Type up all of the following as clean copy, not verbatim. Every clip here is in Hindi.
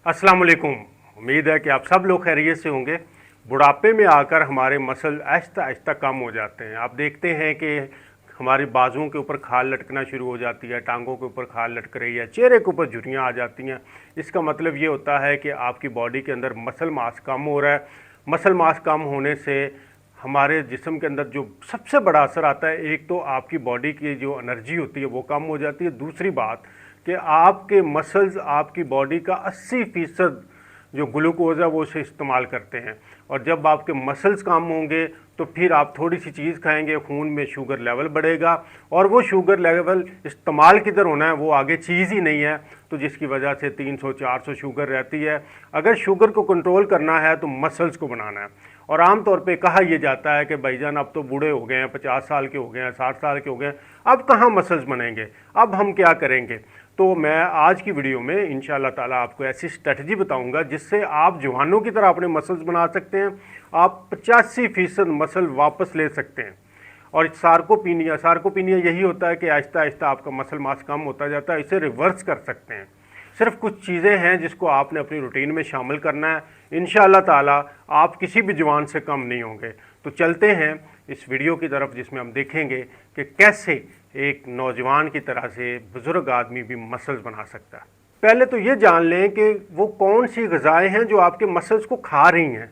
अस्सलाम वालेकुम। उम्मीद है कि आप सब लोग खैरियत से होंगे। बुढ़ापे में आकर हमारे मसल आहिस्ता आहिस्ता कम हो जाते हैं। आप देखते हैं कि हमारी बाजुओं के ऊपर खाल लटकना शुरू हो जाती है, टांगों के ऊपर खाल लटक रही है, चेहरे के ऊपर झुर्रियाँ आ जाती हैं। इसका मतलब ये होता है कि आपकी बॉडी के अंदर मसल मास कम हो रहा है। मसल मास कम होने से हमारे जिस्म के अंदर जो सबसे बड़ा असर आता है, एक तो आपकी बॉडी की जो एनर्जी होती है वो कम हो जाती है। दूसरी बात कि आपके मसल्स आपकी बॉडी का 80% जो ग्लूकोज है वो उसे इस्तेमाल करते हैं। और जब आपके मसल्स कम होंगे तो फिर आप थोड़ी सी चीज़ खाएंगे, खून में शुगर लेवल बढ़ेगा और वो शुगर लेवल इस्तेमाल किधर होना है, वो आगे चीज़ ही नहीं है। तो जिसकी वजह से 300-400 शुगर रहती है। अगर शुगर को कंट्रोल करना है तो मसल्स को बनाना है। और आम तौर पे कहा यह जाता है कि भाईजान अब तो बूढ़े हो गए हैं, 50 साल के हो गए हैं, 60 साल के हो गए हैं, अब कहाँ मसल्स बनेंगे, अब हम क्या करेंगे। तो मैं आज की वीडियो में इंशाल्लाह ताला आपको ऐसी स्ट्रेटजी बताऊंगा जिससे आप जवानों की तरह अपने मसल्स बना सकते हैं। आप 85% मसल वापस ले सकते हैं। और सार्कोपीनिया यही होता है कि आहिस्ता आहिस्ता आपका मसल मास कम होता जाता है। इसे रिवर्स कर सकते हैं। सिर्फ कुछ चीज़ें हैं जिसको आपने अपनी रूटीन में शामिल करना है। इंशाअल्लाह ताला आप किसी भी जवान से कम नहीं होंगे। तो चलते हैं इस वीडियो की तरफ जिसमें हम देखेंगे कि कैसे एक नौजवान की तरह से बुज़ुर्ग आदमी भी मसल्स बना सकता है। पहले तो ये जान लें कि वो कौन सी ग़िज़ाएँ हैं जो आपके मसल्स को खा रही हैं।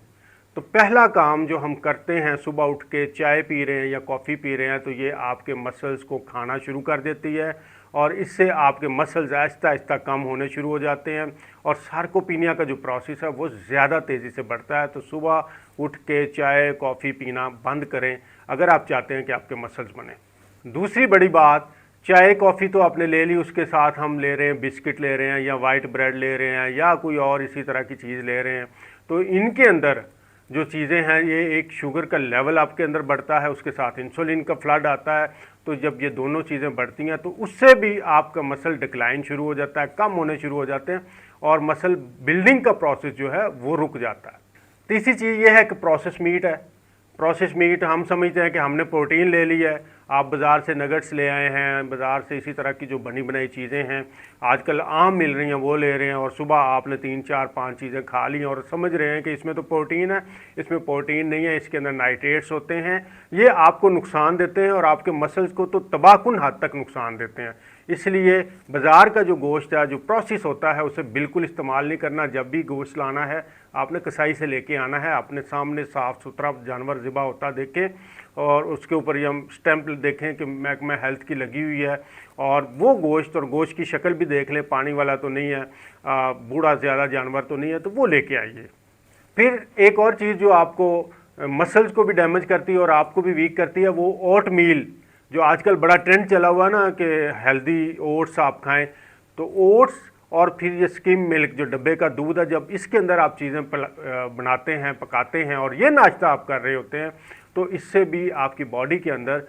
तो पहला काम जो हम करते हैं, सुबह उठ के चाय पी रहे हैं या कॉफ़ी पी रहे हैं, तो ये आपके मसल्स को खाना शुरू कर देती है और इससे आपके मसल्स आहिस्ता आहिस्ता कम होने शुरू हो जाते हैं और सार्कोपीनिया का जो प्रोसेस है वो ज़्यादा तेज़ी से बढ़ता है। तो सुबह उठ के चाय कॉफ़ी पीना बंद करें अगर आप चाहते हैं कि आपके मसल्स बने। दूसरी बड़ी बात, चाय कॉफ़ी तो आपने ले ली, उसके साथ हम ले रहे हैं बिस्किट ले रहे हैं या वाइट ब्रेड ले रहे हैं या कोई और इसी तरह की चीज़ ले रहे हैं, तो इनके अंदर जो चीज़ें हैं, ये एक शुगर का लेवल आपके अंदर बढ़ता है, उसके साथ इंसुलिन का फ्लड आता है। तो जब ये दोनों चीज़ें बढ़ती हैं तो उससे भी आपका मसल डिक्लाइन शुरू हो जाता है, कम होने शुरू हो जाते हैं और मसल बिल्डिंग का प्रोसेस जो है वो रुक जाता है। तीसरी चीज़ ये है कि प्रोसेस मीट है। प्रोसेस मीट हम समझते हैं कि हमने प्रोटीन ले ली है। आप बाज़ार से नगट्स ले आए हैं, बाज़ार से इसी तरह की जो बनी बनाई चीज़ें हैं आजकल आम मिल रही हैं वो ले रहे हैं और सुबह आपने 3-4-5 चीज़ें खा ली और समझ रहे हैं कि इसमें तो प्रोटीन है। इसमें प्रोटीन नहीं है, इसके अंदर नाइट्रेट्स होते हैं। ये आपको नुकसान देते हैं और आपके मसल्स को तो तबाहकुन हद तक नुकसान देते हैं। इसलिए बाज़ार का जो गोश्त है, जो प्रोसेस होता है, उसे बिल्कुल इस्तेमाल नहीं करना। जब भी गोश्त लाना है आपने कसाई से लेके आना है, अपने सामने साफ़ सुथरा जानवर ज़िबा होता देखें और उसके ऊपर ये हम स्टैंप देखें कि महकमा हेल्थ की लगी हुई है और वो गोश्त और गोश्त की शक्ल भी देख लें, पानी वाला तो नहीं है, बूढ़ा ज़्यादा जानवर तो नहीं है, तो वो लेके आइए। फिर एक और चीज़ जो आपको मसल्स को भी डैमेज करती है और आपको भी वीक करती है, वो ओट मील, जो आजकल बड़ा ट्रेंड चला हुआ है ना कि हेल्दी ओट्स आप खाएं। तो ओट्स और फिर ये स्किम मिल्क जो डब्बे का दूध है, जब इसके अंदर आप चीज़ें बनाते हैं, पकाते हैं और ये नाश्ता आप कर रहे होते हैं, तो इससे भी आपकी बॉडी के अंदर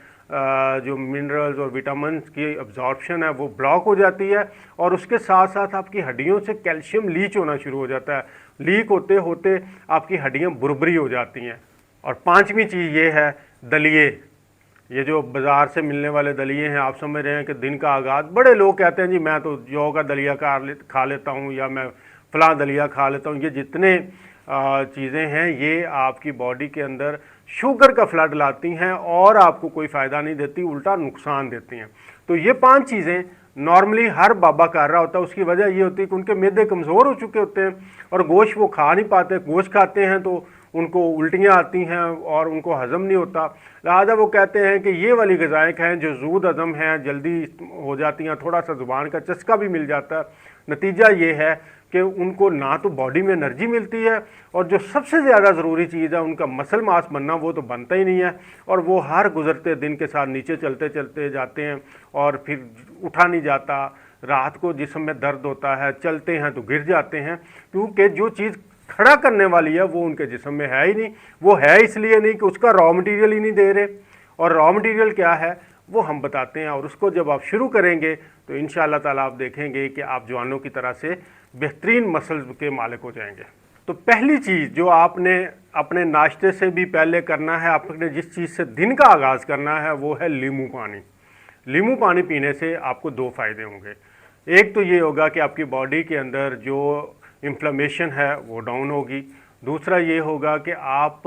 जो मिनरल्स और विटामिन की अब्जॉर्प्शन है वो ब्लॉक हो जाती है और उसके साथ साथ आपकी हड्डियों से कैल्शियम लीच होना शुरू हो जाता है। लीक होते होते आपकी हड्डियाँ बुरबरी हो जाती हैं। और पांचवी चीज़ ये है दलिए। ये जो बाज़ार से मिलने वाले दलिए हैं, आप समझ रहे हैं कि दिन का आगाज़, बड़े लोग कहते हैं जी मैं तो जौ का दलिया खा लेता हूँ या मैं फ़लाँ दलिया खा लेता हूँ। ये जितने चीज़ें हैं ये आपकी बॉडी के अंदर शुगर का फ्लड लाती हैं और आपको कोई फ़ायदा नहीं देती, उल्टा नुकसान देती हैं। तो ये 5 चीज़ें नॉर्मली हर बाबा कर रहा होता है। उसकी वजह ये होती है कि उनके मैदे कमज़ोर हो चुके होते हैं और गोश्त वो खा नहीं पाते। गोश्त खाते हैं तो उनको उल्टियाँ आती हैं और उनको हज़म नहीं होता। लिहाजा वो कहते हैं कि ये वाली ग़िज़ाएँ खाएँ जो ज़ूद हज़म हैं, जल्दी हो जाती हैं, थोड़ा सा ज़ुबान का चस्का भी मिल जाता है। नतीजा ये है कि उनको ना तो बॉडी में एनर्जी मिलती है और जो सबसे ज़्यादा ज़रूरी चीज़ है उनका मसल मास बनना, वो तो बनता ही नहीं है और वो हर गुज़रते दिन के साथ नीचे चलते चलते जाते हैं और फिर उठा नहीं जाता। रात को जिस्म में दर्द होता है, चलते हैं तो गिर जाते हैं, क्योंकि जो चीज़ खड़ा करने वाली है वो उनके जिस्म में है ही नहीं। वो है इसलिए नहीं कि उसका रॉ मटेरियल ही नहीं दे रहे, और रॉ मटेरियल क्या है वो हम बताते हैं। और उसको जब आप शुरू करेंगे तो इंशाअल्लाह ताला आप देखेंगे कि आप जवानों की तरह से बेहतरीन मसल्स के मालिक हो जाएंगे। तो पहली चीज़ जो आपने अपने नाश्ते से भी पहले करना है, आपने जिस चीज़ से दिन का आगाज़ करना है, वो है नींबू पानी। नींबू पानी पीने से आपको 2 फ़ायदे होंगे। एक तो ये होगा कि आपकी बॉडी के अंदर जो इन्फ्लेमेशन है वो डाउन होगी। दूसरा ये होगा कि आप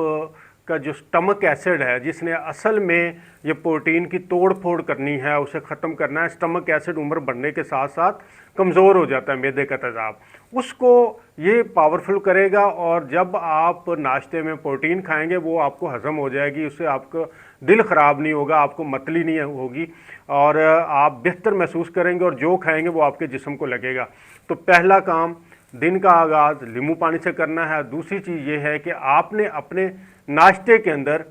का जो स्टमक एसिड है, जिसने असल में ये प्रोटीन की तोड़ फोड़ करनी है, उसे ख़त्म करना है, स्टमक एसिड उम्र बढ़ने के साथ साथ कमज़ोर हो जाता है मैदे का तेज़ाब, उसको ये पावरफुल करेगा। और जब आप नाश्ते में प्रोटीन खाएंगे वो आपको हज़म हो जाएगी, उससे आपको दिल ख़राब नहीं होगा, आपको मतली नहीं होगी और आप बेहतर महसूस करेंगे और जो खाएंगे वो आपके जिस्म को लगेगा। तो पहला काम दिन का आगाज़ नींबू पानी से करना है। दूसरी चीज़ ये है कि आपने अपने नाश्ते के अंदर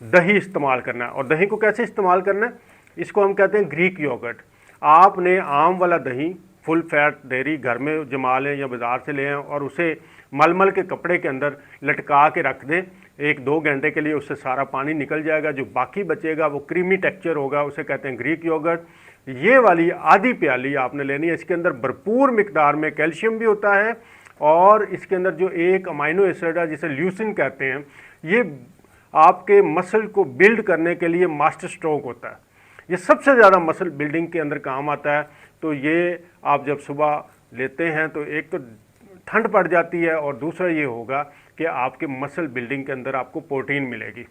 दही इस्तेमाल करना है। और दही को कैसे इस्तेमाल करना है, इसको हम कहते हैं ग्रीक योगर्ट। आपने आम वाला दही फुल फैट डेयरी घर में जमा लें या बाज़ार से ले आएं और उसे मलमल के कपड़े के अंदर लटका के रख दें 1-2 घंटे के लिए, उससे सारा पानी निकल जाएगा। जो बाकी बचेगा वो क्रीमी टेक्सचर होगा, उसे कहते हैं ग्रीक योगर्ट। ये वाली आधी प्याली आपने लेनी है। इसके अंदर भरपूर मिकदार में कैल्शियम भी होता है और इसके अंदर जो एक अमाइनो एसिड है जिसे ल्यूसिन कहते हैं, ये आपके मसल को बिल्ड करने के लिए मास्टर स्ट्रोक होता है। ये सबसे ज़्यादा मसल बिल्डिंग के अंदर काम आता है। तो ये आप जब सुबह लेते हैं तो एक तो ठंड पड़ जाती है और दूसरा ये होगा कि आपके मसल बिल्डिंग के अंदर आपको प्रोटीन मिलेगी।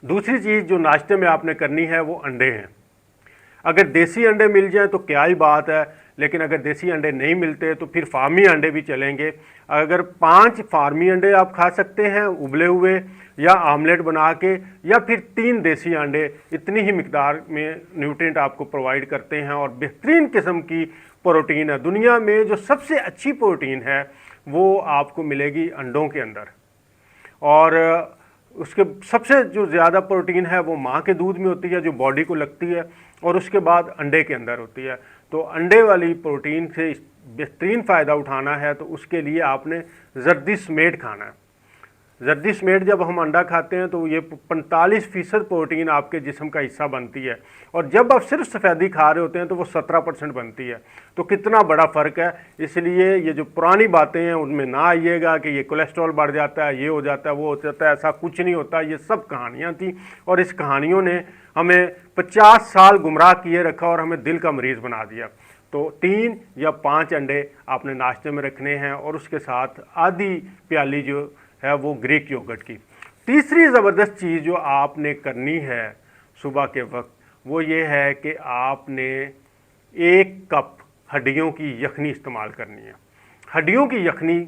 दूसरी चीज़ जो नाश्ते में आपने करनी है वो अंडे हैं। अगर देसी अंडे मिल जाएं तो क्या ही बात है, लेकिन अगर देसी अंडे नहीं मिलते तो फिर फार्मी अंडे भी चलेंगे। अगर 5 फार्मी अंडे आप खा सकते हैं उबले हुए या आमलेट बना के, या फिर 3 देसी अंडे, इतनी ही मिकदार में न्यूट्रिएंट आपको प्रोवाइड करते हैं और बेहतरीन किस्म की प्रोटीन है। दुनिया में जो सबसे अच्छी प्रोटीन है वो आपको मिलेगी अंडों के अंदर। और उसके सबसे जो ज़्यादा प्रोटीन है वो माँ के दूध में होती है जो बॉडी को लगती है, और उसके बाद अंडे के अंदर होती है। तो अंडे वाली प्रोटीन से बेहतरीन फ़ायदा उठाना है तो उसके लिए आपने जर्दी समेत खाना है। जर्दी समेत जब हम अंडा खाते हैं तो ये 45% प्रोटीन आपके जिस्म का हिस्सा बनती है, और जब आप सिर्फ सफ़ेदी खा रहे होते हैं तो वो 17% बनती है। तो कितना बड़ा फ़र्क है। इसलिए ये जो पुरानी बातें हैं उनमें ना आइएगा कि ये कोलेस्ट्रॉल बढ़ जाता है, ये हो जाता है, वो हो जाता है, ऐसा कुछ नहीं होता। ये सब कहानियाँ थी और इस कहानियों ने हमें 50 साल गुमराह किए रखा और हमें दिल का मरीज़ बना दिया। तो 3 या 5 अंडे आपने नाश्ते में रखने हैं और उसके साथ आधी प्याली जो है वो ग्रीक योगर्ट की। तीसरी ज़बरदस्त चीज़ जो आपने करनी है सुबह के वक्त वो ये है कि आपने 1 कप हड्डियों की यखनी इस्तेमाल करनी है। हड्डियों की यखनी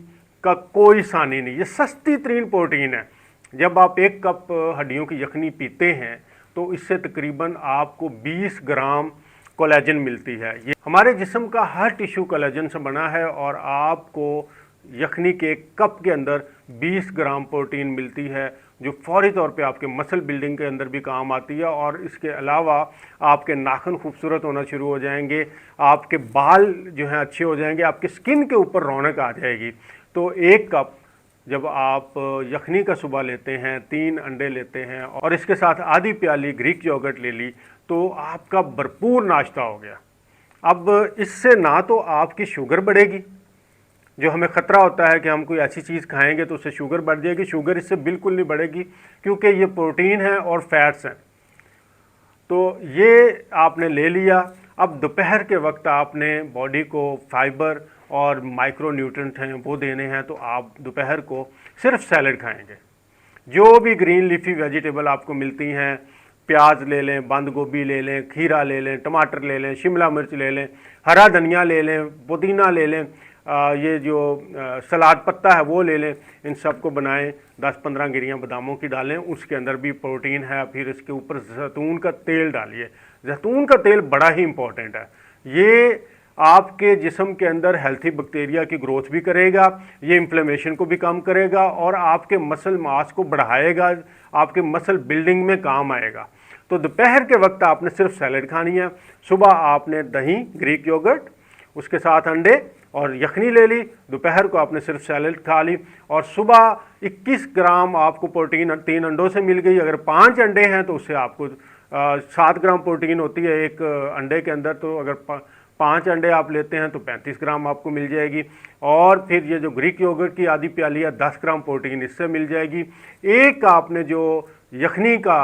का कोई सानी नहीं, ये सस्ती तरीन प्रोटीन है। जब आप 1 कप हड्डियों की यखनी पीते हैं तो इससे तकरीबन आपको 20 ग्राम कोलेजन मिलती है। ये हमारे जिस्म का हर टिश्यू कोलेजन से बना है और आपको यखनी के कप के अंदर 20 ग्राम प्रोटीन मिलती है जो फौरी तौर पे आपके मसल बिल्डिंग के अंदर भी काम आती है। और इसके अलावा आपके नाखून खूबसूरत होना शुरू हो जाएंगे, आपके बाल जो हैं अच्छे हो जाएंगे, आपके स्किन के ऊपर रौनक आ जाएगी। तो 1 कप जब आप यखनी का सुबह लेते हैं, 3 अंडे लेते हैं और इसके साथ आधी प्याली ग्रीक योगर्ट ले ली तो आपका भरपूर नाश्ता हो गया। अब इससे ना तो आपकी शुगर बढ़ेगी, जो हमें ख़तरा होता है कि हम कोई ऐसी चीज़ खाएंगे तो उससे शुगर बढ़ जाएगी, शुगर इससे बिल्कुल नहीं बढ़ेगी क्योंकि ये प्रोटीन है और फैट्स हैं। तो ये आपने ले लिया। अब दोपहर के वक्त आपने बॉडी को फाइबर और माइक्रो न्यूट्रिएंट हैं वो देने हैं, तो आप दोपहर को सिर्फ सैलड खाएंगे। जो भी ग्रीन लीफी वेजिटेबल आपको मिलती हैं, प्याज ले लें, बंद गोभी ले लें, खीरा ले लें, टमाटर ले लें, शिमला मिर्च ले लें, हरा धनिया ले लें, पुदीना ले लें, ये जो सलाद पत्ता है वो ले लें, इन सब को बनाएं, 10-15 गिरियाँ बादामों की डालें, उसके अंदर भी प्रोटीन है। फिर इसके ऊपर जैतून का तेल डालिए। जैतून का तेल बड़ा ही इम्पोर्टेंट है, ये आपके जिस्म के अंदर हेल्थी बैक्टीरिया की ग्रोथ भी करेगा, ये इन्फ्लेमेशन को भी कम करेगा और आपके मसल मास को बढ़ाएगा, आपके मसल बिल्डिंग में काम आएगा। तो दोपहर के वक्त आपने सिर्फ सैलड खानी है, सुबह आपने दही ग्रीक योगर्ट, उसके साथ अंडे और यखनी ले ली, दोपहर को आपने सिर्फ सैलड खा ली और सुबह 21 ग्राम आपको प्रोटीन 3 अंडों से मिल गई। अगर 5 अंडे हैं तो उससे आपको 7 ग्राम प्रोटीन होती है एक अंडे के अंदर। तो अगर 5 अंडे आप लेते हैं तो 35 ग्राम आपको मिल जाएगी। और फिर ये जो ग्रीक योगर्ट की आधी प्याली है 10 ग्राम प्रोटीन इससे मिल जाएगी। एक आपने जो यखनी का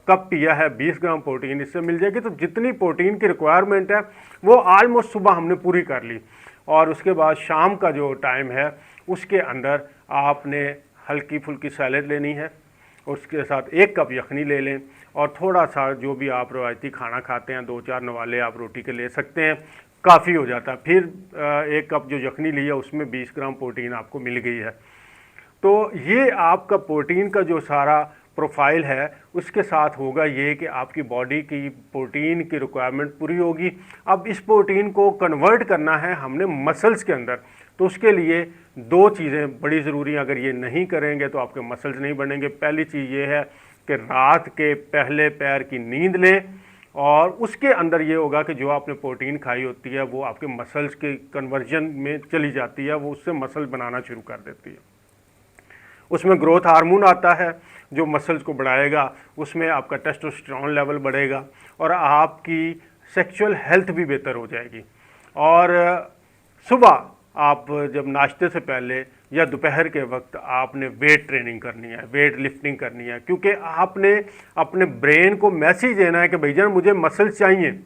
कप पिया है 20 ग्राम प्रोटीन इससे मिल जाएगी। तो जितनी प्रोटीन की रिक्वायरमेंट है वो ऑलमोस्ट सुबह हमने पूरी कर ली। और उसके बाद शाम का जो टाइम है उसके अंदर आपने हल्की फुल्की सैलेड लेनी है, उसके साथ 1 कप यखनी ले लें और थोड़ा सा जो भी आप रवायती खाना खाते हैं 2-4 नवाले आप रोटी के ले सकते हैं, काफ़ी हो जाता है। फिर 1 कप जो यखनी लिया उसमें 20 ग्राम प्रोटीन आपको मिल गई है। तो ये आपका प्रोटीन का जो सारा प्रोफाइल है उसके साथ होगा ये कि आपकी बॉडी की प्रोटीन की रिक्वायरमेंट पूरी होगी। अब इस प्रोटीन को कन्वर्ट करना है हमने मसल्स के अंदर, तो उसके लिए 2 चीज़ें बड़ी ज़रूरी हैं। अगर ये नहीं करेंगे तो आपके मसल्स नहीं बनेंगे। पहली चीज़ ये है कि रात के पहले पैर की नींद लें और उसके अंदर ये होगा कि जो आपने प्रोटीन खाई होती है वो आपके मसल्स के कन्वर्जन में चली जाती है, वो उससे मसल बनाना शुरू कर देती है। उसमें ग्रोथ हार्मोन आता है जो मसल्स को बढ़ाएगा, उसमें आपका टेस्टोस्टेरोन लेवल बढ़ेगा और आपकी सेक्सुअल हेल्थ भी बेहतर हो जाएगी। और सुबह आप जब नाश्ते से पहले या दोपहर के वक्त आपने वेट ट्रेनिंग करनी है, वेट लिफ्टिंग करनी है, क्योंकि आपने अपने ब्रेन को मैसेज देना है कि भैया मुझे मसल्स चाहिए।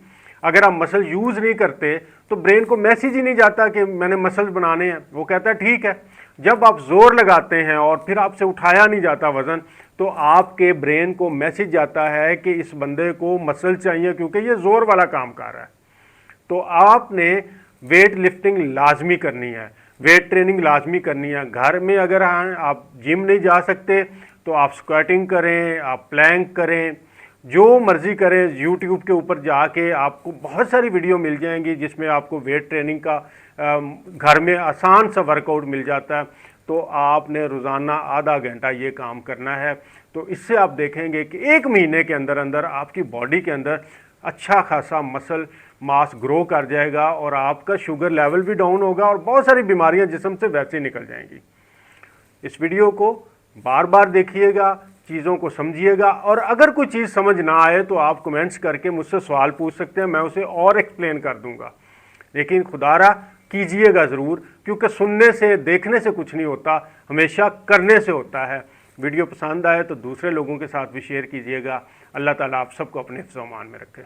अगर आप मसल यूज़ नहीं करते तो ब्रेन को मैसेज ही नहीं जाता कि मैंने मसल्स बनाने हैं, वो कहता है ठीक है। जब आप जोर लगाते हैं और फिर आपसे उठाया नहीं जाता वज़न, तो आपके ब्रेन को मैसेज जाता है कि इस बंदे को मसल चाहिए क्योंकि ये ज़ोर वाला काम कर रहा है। तो आपने वेट लिफ्टिंग लाजमी करनी है, वेट ट्रेनिंग लाजमी करनी है। घर में अगर आप जिम नहीं जा सकते तो आप स्क्वाटिंग करें, आप प्लैंक करें, जो मर्ज़ी करें। यूट्यूब के ऊपर जाके आपको बहुत सारी वीडियो मिल जाएंगी जिसमें आपको वेट ट्रेनिंग का घर में आसान सा वर्कआउट मिल जाता है। तो आपने रोज़ाना आधा घंटा ये काम करना है। तो इससे आप देखेंगे कि 1 महीने के अंदर अंदर आपकी बॉडी के अंदर अच्छा खासा मसल मास ग्रो कर जाएगा और आपका शुगर लेवल भी डाउन होगा और बहुत सारी बीमारियां जिस्म से वैसे ही निकल जाएंगी। इस वीडियो को बार बार देखिएगा, चीज़ों को समझिएगा और अगर कोई चीज़ समझ ना आए तो आप कमेंट्स करके मुझसे सवाल पूछ सकते हैं, मैं उसे और एक्सप्लेन कर दूंगा। लेकिन खुदारा कीजिएगा ज़रूर, क्योंकि सुनने से देखने से कुछ नहीं होता, हमेशा करने से होता है। वीडियो पसंद आए तो दूसरे लोगों के साथ भी शेयर कीजिएगा। अल्लाह ताला आप सबको अपने हिफ्ज़-ओ-अमान में रखे।